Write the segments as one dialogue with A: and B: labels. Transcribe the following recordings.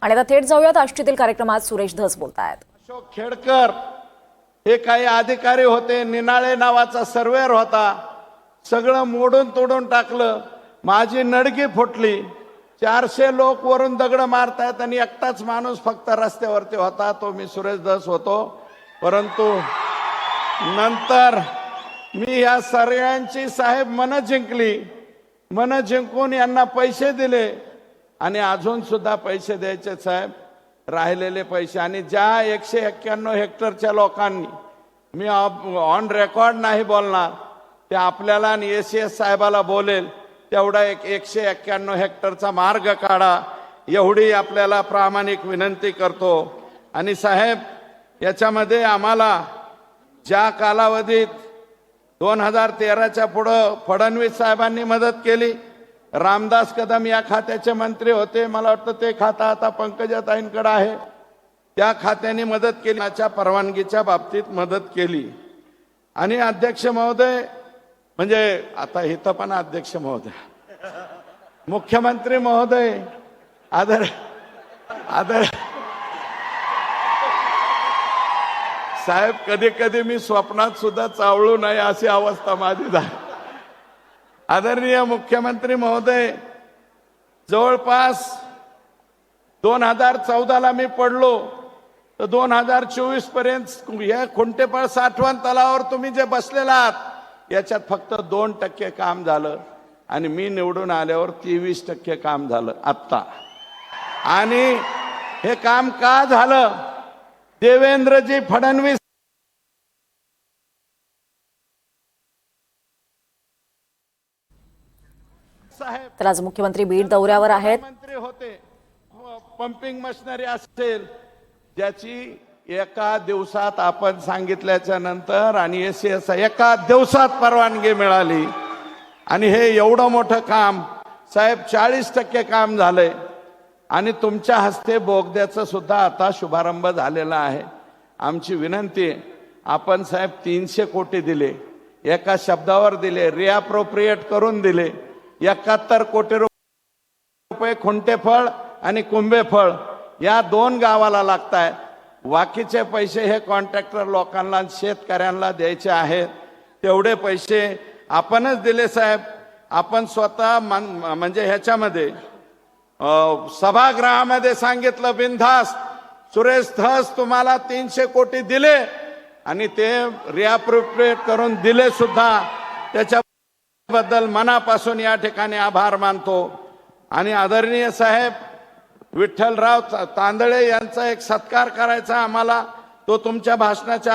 A: आणि आता थेट जाऊयात आष्टीतील कार्यक्रमात सुरेश धस बोलतायत।
B: अशोक खेडकर हे काही अधिकारी होते, निनाळे नावाचा सर्वेअर होता, सगळं मोडून तोडून टाकलं, माझी नडगी फुटली, 400 लोक वरून दगड मारतायत आणि एकटाच माणूस फक्त रस्त्यावरती होता, तो मी सुरेश धस होतो। परंतु नंतर मी या सगळ्यांची साहेब मन जिंकली, मन जिंकून यांना पैसे दिले आणि अजून सुद्धा पैसे द्यायचे साहेब, राहिलेले पैसे। आणि ज्या 191 हेक्टरच्या लोकांनी, मी ऑन रेकॉर्ड नाही बोलणार, ते आपल्याला आणि एसीएस साहेबाला बोलेल, तेवढा 191 हेक्टरचा मार्ग काढा, एवढी आपल्याला प्रामाणिक विनंती करतो। आणि साहेब, याच्यामध्ये आम्हाला ज्या कालावधीत 2013च्या पुढं फडणवीस साहेबांनी मदत केली, रामदास कदम या खात्याचे मंत्री होते, मला वाटतं ते खातं आता पंकजाताईंकडे आहे, त्या खात्याने मदत केली, त्याच्या परवानगीच्या बाबतीत मदत केली। आणि अध्यक्ष महोदय, म्हणजे आता इथं पण अध्यक्ष महोदय, मुख्यमंत्री महोदय, आदर साहेब, कधी कधी मी स्वप्नात सुद्धा चावळू नये अशी अवस्था माझी झाली। आदरणीय मुख्यमंत्री महोदय, जवळपास 2014ला मी पडलो, तर 2024 पर्यंत या खुंटेपाळ साठवण तलावावर तुम्ही जे बसलेला आहात, याच्यात फक्त 2% काम झालं आणि मी निवडून आल्यावर 23% काम झालं आत्ता। आणि हे काम का झालं? देवेंद्रजी फडणवीस साहेब,
A: तर आज मुख्यमंत्री बीड दौऱ्यावर आहेत।
B: मंत्री होते, पंपिंग मशिनरी असेल, ज्याची एका दिवसात आपण सांगितल्याच्या नंतर आणि एसीएस एका दिवसात परवानगी मिळाली। आणि हे एवढं मोठं काम साहेब, 40% काम झालंय। आणि तुमच्या हस्ते बोगद्याचं सुद्धा आता शुभारंभ झालेला आहे। आमची विनंती आहे, आपण साहेब 300 कोटी दिले, एका शब्दावर दिले, रिअप्रोप्रिएट करून दिले, 71 कोटी रुपये खुंटेफळ आणि कुंभेफळ या 2 गावाला लागतायत। बाकीचे पैसे हे कॉन्ट्रॅक्टर लोकांना, शेतकऱ्यांना द्यायचे आहेत, तेवढे पैसे आपणच दिले साहेब। आपण स्वतः म्हणजे ह्याच्यामध्ये सभागृहामध्ये सांगितलं, बिनधास्त सुरेश धस तुम्हाला 300 कोटी दिले आणि ते रिअप्रोप्रिएट करून दिले सुद्धा, त्याच्याबद्दल मनापासून या ठिकाणी आभार मानतो। आणि आदरणीय साहेब, विठ्ठलराव तांदळे यांचा एक सत्कार करायचा आम्हाला, तो तुमच्या भाषणाच्या।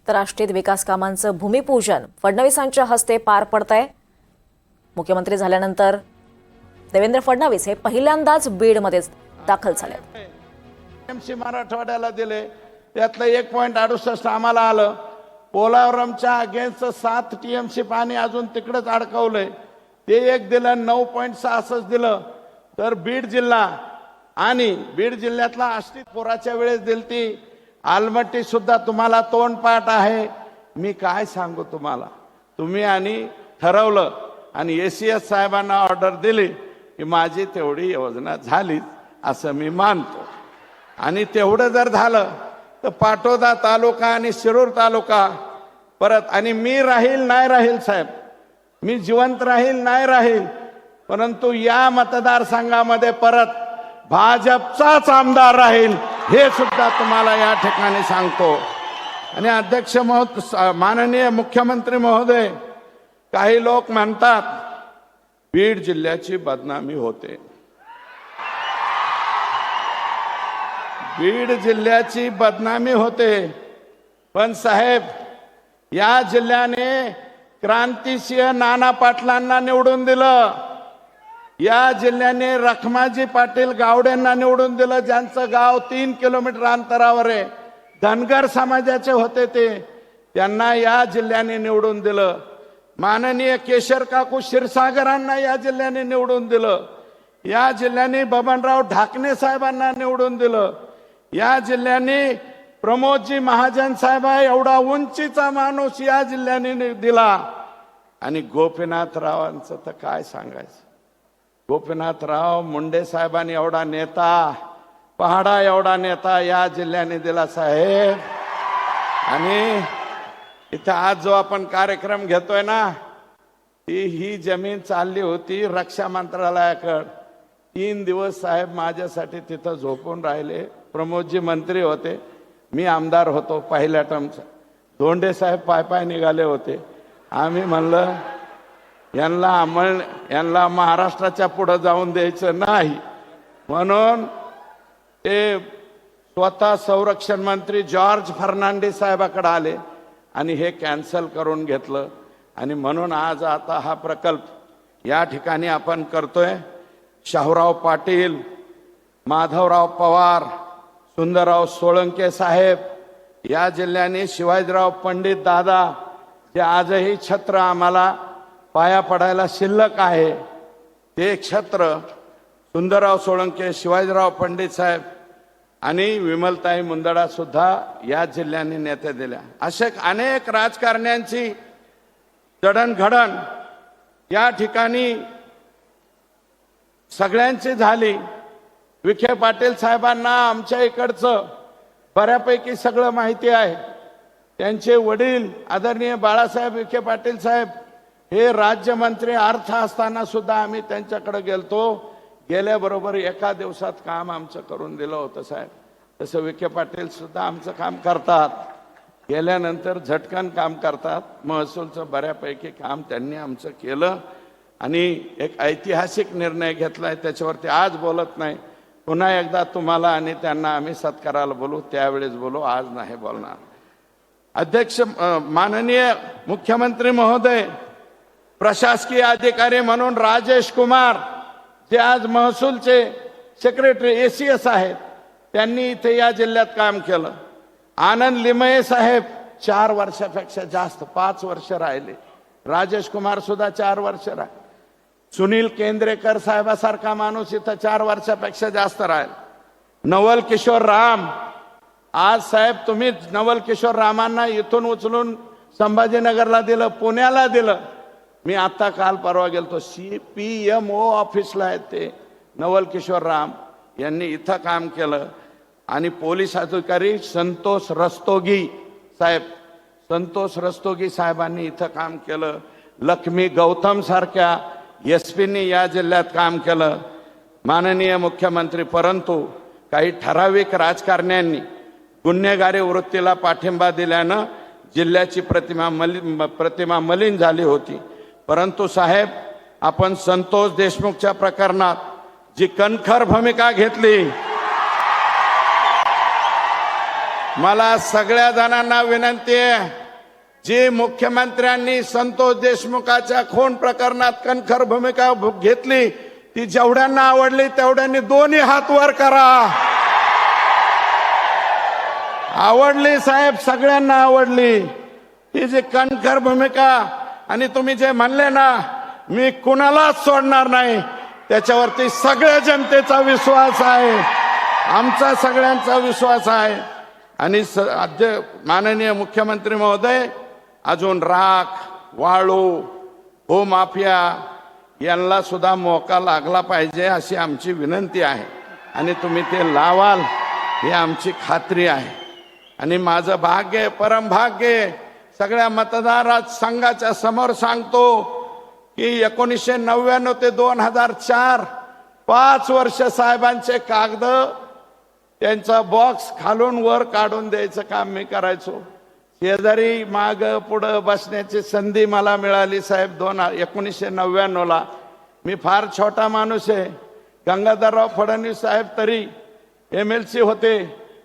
A: तर आष्टीत विकास कामांचं भूमिपूजन फडणवीसांच्या हस्ते पार पडतंय। मुख्यमंत्री झाल्यानंतर देवेंद्र फडणवीस हे पहिल्यांदाच बीडमध्ये दाखल झाले।
B: टीएमसी मराठवाड्याला दिले, त्यातलं 1.68 आम्हाला आलं। पोलावरमच्या अगेन्स्ट 7 टीएमसी पाणी अजून तिकडेच अडकवलंय, ते एक दिलं, 9.66 दिलं। तर बीड जिल्हा आणि बीड जिल्ह्यातला आष्टीत पुराच्या वेळेस दिलती, आलमट्टी सुद्धा तुम्हाला तोंडपाठ आहे। मी काय सांगू तुम्हाला, तुम्ही आणि ठरवलं आणि एसीएस साहेबांना ऑर्डर दिली की माझी तेवढी योजना झाली असं मी मानतो। आणि तेवढं जर झालं तर पाटोदा तालुका आणि शिरूर तालुका परत, आणि मी राहील नाही राहील साहेब, मी जिवंत राहील नाही राहील, परंतु या मतदारसंघामध्ये परत भाजपचाच आमदार राहील, हे सुद्धा तुम्हाला या ठिकाणी सांगतो। आणि अध्यक्ष महोदय, माननीय मुख्यमंत्री महोदय, काही लोक म्हणतात बीड जिल्ह्याची बदनामी होते, बीड जिल्ह्याची बदनामी होते, पण साहेब, या जिल्ह्याने क्रांतिसिंह नाना पाटलांना निवडून दिलं, या जिल्ह्याने रखमाजी पाटील गावडेंना निवडून दिलं, ज्यांचं गाव 3 किलोमीटर अंतरावर आहे, धनगर समाजाचे होते ते, त्यांना या जिल्ह्याने निवडून दिलं। माननीय केशर काकू क्षीरसागरांना या जिल्ह्याने निवडून दिलं, या जिल्ह्याने बबनराव ढाकणे साहेबांना निवडून दिलं, या जिल्ह्याने प्रमोदजी महाजन साहेब एवढा उंचीचा माणूस या जिल्ह्याने दिला। आणि गोपीनाथरावांचं तर काय सांगायचं, गोपीनाथराव मुंडे साहेबांनी एवढा नेता, पहाडा एवढा नेता या जिल्ह्याने दिला साहेब. आणि इथं आज जो आपण कार्यक्रम घेतोय ना, ही जमीन चालली होती रक्षा मंत्रालयाकडे. 3 दिवस साहेब माझ्यासाठी तिथं झोपून राहिले. प्रमोदजी मंत्री होते, मी आमदार होतो पहिल्या टर्मचा. धोंडे साहेब पाय निघाले होते. आम्ही म्हणलं यांना महाराष्ट्राच्या पुढे जाऊन द्यायचं नाही, म्हणून ते स्वतः संरक्षण मंत्री जॉर्ज फर्नांडिस साहेबाकडे आले आणि हे कॅन्सल करून घेतलं. आणि म्हणून आज आता हा प्रकल्प या ठिकाणी आपण करतोय. शाहूराव पाटील, माधवराव पवार, सुंदरराव सोळंके साहेब या जिल्ह्याने, शिवाजीराव पंडित दादा जे आजही छत्र आम्हाला पाया पडायला शिल्लक आहे, ते छत्र सुंदरराव सोळंके, शिवाजीराव पंडित साहेब आणि विमलताई मुंदडा सुद्धा या जिल्ह्याने नेते दिल्या. असे अनेक राजकारण्यांची जडणघडण या ठिकाणी सगळ्यांची झाली. विखे पाटील साहेबांना आमच्या इकडचं बऱ्यापैकी सगळं माहिती आहे. त्यांचे वडील आदरणीय बाळासाहेब विखे पाटील साहेब हे राज्यमंत्री अर्थ असताना सुद्धा आम्ही त्यांच्याकडे गेलतो. गेल्याबरोबर एका दिवसात काम आमचं करून दिलं होतं साहेब. तसं विखे पाटील सुद्धा आमचं काम करतात, गेल्यानंतर झटकन काम करतात. महसूलचं बऱ्यापैकी काम त्यांनी आमचं केलं आणि एक ऐतिहासिक निर्णय घेतलाय, त्याच्यावरती आज बोलत नाही. पुन्हा एकदा तुम्हाला आणि त्यांना आम्ही सत्काराला बोलू, त्यावेळेस बोलू, आज नाही बोलणार. अध्यक्ष, माननीय मुख्यमंत्री महोदय, प्रशासकीय अधिकारी म्हणून राजेश कुमार जे आज महसूलचे सेक्रेटरी ACS आहेत, त्यांनी इथे या जिल्ह्यात काम केलं. आनंद लिमये साहेब 4 वर्षापेक्षा जास्त, 5 वर्ष राहिले. राजेश कुमार सुद्धा 4 वर्ष राहिले. सुनील केंद्रेकर साहेबासारखा माणूस इथं 4 वर्षापेक्षा जास्त राहील. नवल किशोर राम, आज साहेब तुम्ही नवल किशोर रामांना इथून उचलून संभाजीनगरला दिलं, पुण्याला दिलं. मी आता काल परवा गेलतो, CPMO ऑफिसला आहेत ते नवल किशोर राम यांनी इथं काम केलं. आणि पोलीस अधिकारी संतोष रस्तोगी साहेबांनी इथं काम केलं. लक्ष्मी गौतम सारख्या SP-नी या जिल्ह्यात काम केलं. माननीय मुख्यमंत्री, परंतु काही ठराविक राजकारण्यांनी गुन्हेगारी वृत्तीला पाठिंबा दिल्यानं जिल्ह्याची प्रतिमा मलिन झाली होती. परंतु साहेब, आपण संतोष देशमुखच्या प्रकरणात जी कणखर भूमिका घेतली, मला सगळ्या जणांना विनंती आहे, जी मुख्यमंत्र्यांनी संतोष देशमुखाच्या खून प्रकरणात कणखर भूमिका घेतली, ती जेवढ्यांना आवडली तेवढ्यांनी दोन्ही हात वर करा. आवडली साहेब, सगळ्यांना आवडली ही जी कणखर भूमिका. आणि तुम्ही जे म्हणले ना, मी कुणालाच सोडणार नाही, त्याच्यावरती सगळ्या जनतेचा विश्वास आहे, आमचा सगळ्यांचा विश्वास आहे. आणि माननीय मुख्यमंत्री महोदय, अजून राख, वाळू, भूमाफिया यांना सुद्धा मोका लागला पाहिजे अशी आमची विनंती आहे. आणि तुम्ही ते लावाल ही आमची खात्री आहे. आणि माझं भाग्य, परम भाग्य, सगळ्या मतदार संघाच्या समोर सांगतो की 1999 ते 2004 5 वर्ष साहेबांचे कागद, त्यांचा बॉक्स खालून वर काढून द्यायचं काम मी करायचो. शेजारी माग पुढं बसण्याची संधी मला मिळाली साहेब 1999ला. मी फार छोटा माणूस आहे. गंगाधरराव फडणवीस साहेब तरी MLC होते,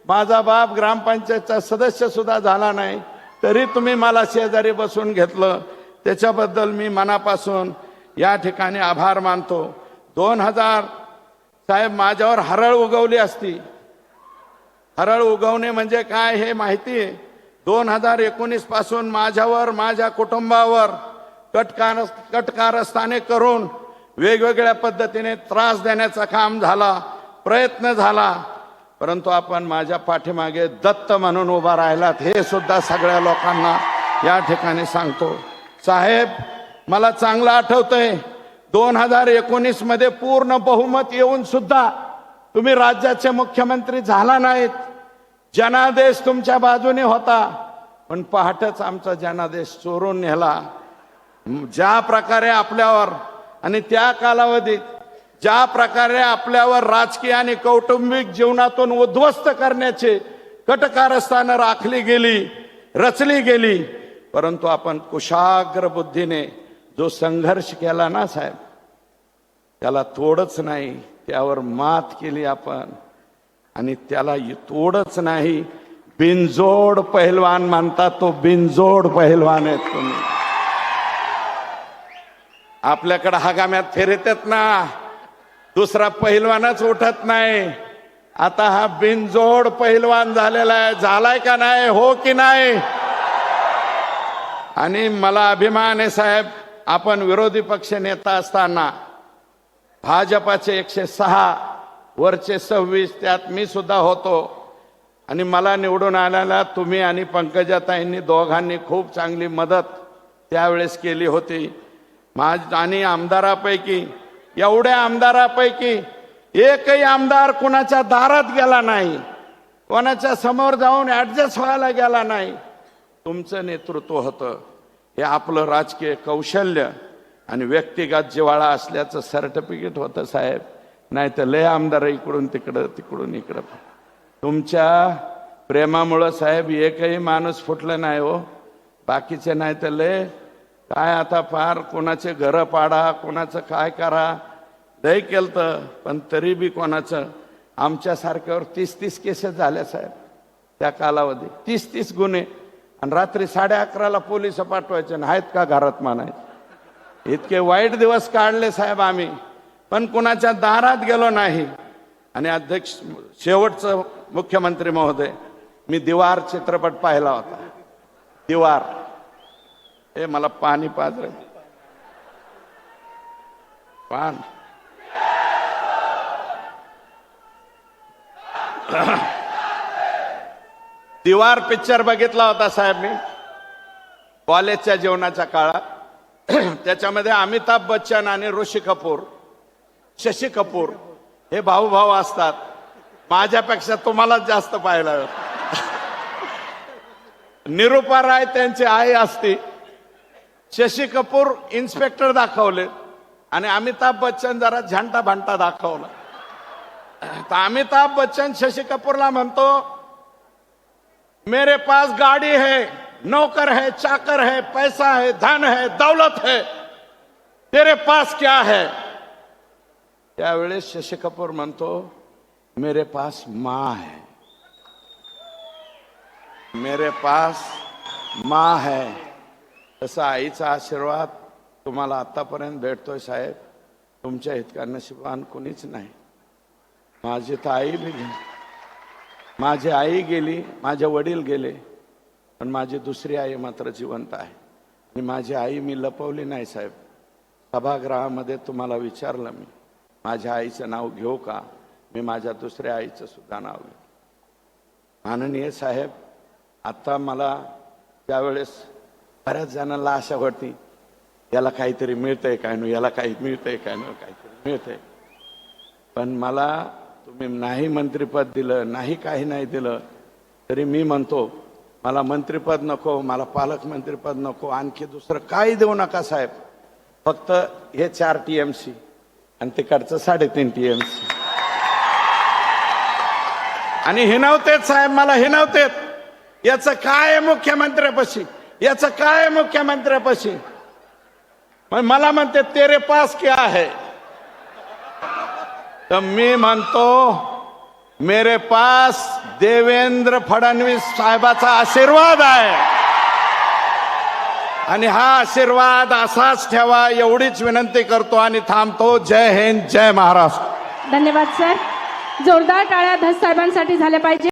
B: माझा बाप ग्रामपंचायतचा सदस्य सुद्धा झाला नाही, तरी तुम्ही मला शेजारी बसून घेतलं. त्याच्याबद्दल मी मनापासून या ठिकाणी आभार मानतो. 2000 साहेब माझ्यावर हरळ उगवली असती. हरळ उगवणे म्हणजे काय हे माहिती आहे. 2019 पासून माझ्यावर, माझ्या कुटुंबावर कटकारस्थाने करून वेगवेगळ्या पद्धतीने त्रास देण्याचा काम झाला, प्रयत्न झाला. परंतु आपण माझ्या पाठीमागे दत्त म्हणून उभा राहिलात, हे सुद्धा सगळ्या लोकांना या ठिकाणी सांगतो. साहेब, मला चांगलं आठवतंय 2019 मध्ये पूर्ण बहुमत येऊन सुद्धा तुम्ही राज्याचे मुख्यमंत्री झाला नाहीत. जनादेश तुमच्या बाजूने होता, पण पहाटच आमचा जनादेश चोरून नेला. ज्या प्रकारे आपल्यावर आणि त्या कालावधीत ज्या प्रकारे आपल्यावर राजकीय आणि कौटुंबिक जीवनातून उद्ध्वस्त करण्याचे कटकारस्थानं राखली गेली, रचली गेली, परंतु आपण कुशाग्र बुद्धीने जो संघर्ष केला ना साहेब, त्याला तोडच नाही, त्यावर मात केली आपण. आणि त्याला तोडच नाही, बिनजोड पहिलवान म्हणतात, तो बिनजोड पहिलवान आहेत तुम्ही. आपल्याकडे हगाम्यात फिरतात ना, दुसरा पहिलवानच उठत नाही. आता हा बिनजोड पहिलवान झालेला आहे. झालाय का नाही? हो की नाही? आणि मला अभिमान आहे साहेब, आपण विरोधी पक्ष नेता असताना भाजपाचे 106 वरचे 26, त्यात मी सुद्धा होतो. आणि मला निवडून आल्याला तुम्ही आणि पंकजाताईंनी दोघांनी खूप चांगली मदत त्यावेळेस केली होती. आणि आमदारापैकी, एवढ्या आमदारापैकी एकही आमदार कुणाच्या दारात गेला नाही, कोणाच्या समोर जाऊन ऍडजस्ट व्हायला गेला नाही. तुमचं नेतृत्व होतं. हे आपलं राजकीय कौशल्य आणि व्यक्तिगत जिव्हाळा असल्याचं सर्टिफिकेट होतं साहेब. नाही तर लय आमदार इकडून तिकडं, तिकडून इकडं. तुमच्या प्रेमामुळं साहेब एकही माणूस फुटलं नाही हो. बाकीचे नाही तर लय काय आता फार कोणाचे घरं पाडा, कोणाचं काय करा, लय केलं. पण तरी बी कोणाचं, आमच्यासारख्यावर 30-30 केसेस झाल्या साहेब त्या कालावधी. 30-30 गुन्हे. आणि रात्री 11:30ला पोलिस पाठवायचे नाहीत का घरात मानायचे. इतके वाईट दिवस काढले साहेब आम्ही, पण कुणाच्या दारात गेलो नाही. आणि अध्यक्ष, शेवटचं मुख्यमंत्री महोदय, मी दीवार चित्रपट पाहिला होता. दीवार, हे मला पाणी पाजलं पान. दीवार पिक्चर बघितला होता साहेब मी कॉलेजच्या जीवनाच्या काळात. त्याच्यामध्ये अमिताभ बच्चन आणि ऋषी कपूर, शशी कपूर हे भाऊ भाऊ असतात. माझ्यापेक्षा तुम्हालाच जास्त पाहिलं. निरूपा राय त्यांची आई असती. शशी कपूर इन्स्पेक्टर दाखवले आणि अमिताभ बच्चन जरा झंटा भांटा दाखवला. तर अमिताभ बच्चन शशी कपूरला म्हणतो, मेरे पास गाड़ी है, नौकर है, चाकर है, पैसा है, धन है, दौलत है, तेरे पास क्या है? त्यावेळेस शशी कपूर म्हणतो, मेरे पास माँ है, मेरे पास माँ है. तसा आईचा आशीर्वाद तुम्हाला आतापर्यंत भेटतोय साहेब. तुमच्या इतका नशिबान कोणीच नाही. माझी तर आई बी गेली, माझी आई गेली, माझे वडील गेले, पण माझी दुसरी आई मात्र जिवंत आहे. आणि माझी आई मी लपवली नाही साहेब. सभागृहामध्ये तुम्हाला विचारलं मी, माझ्या आईचं नाव घेऊ का? मी माझ्या दुसऱ्या आईचं सुद्धा नाव घेऊ. माननीय साहेब, आता मला त्यावेळेस बऱ्याच जणांना आशा होती, याला काहीतरी मिळतंय काय नो, याला काही मिळतंय काय नो, काहीतरी मिळतंय. पण मला तुम्ही नाही मंत्रिपद दिलं, नाही काही नाही दिलं, तरी मी म्हणतो, मला मंत्रिपद नको, मला पालकमंत्रीपद नको, आणखी दुसरं काही देऊ नका साहेब. फक्त हे 4 TMC आणि तिकडचं 3.5 TMC. आणि हिनवतेत साहेब, मला हिनवतेत. याचं काय मुख्यमंत्र्यापाशी, याचं काय मुख्यमंत्र्यापाशी. मला म्हणते तेरे पास क्या है? तर मी म्हणतो, मेरे पास देवेंद्र फडणवीस साहेबाचा आशीर्वाद आहे. आणि हा आशीर्वाद असाच ठेवा एवढीच विनंती करतो आणि थांबतो. जय हिंद, जय महाराष्ट्र.
C: धन्यवाद सर. जोरदार टाळ्या धस साहेबांसाठी झाल्या पाहिजे.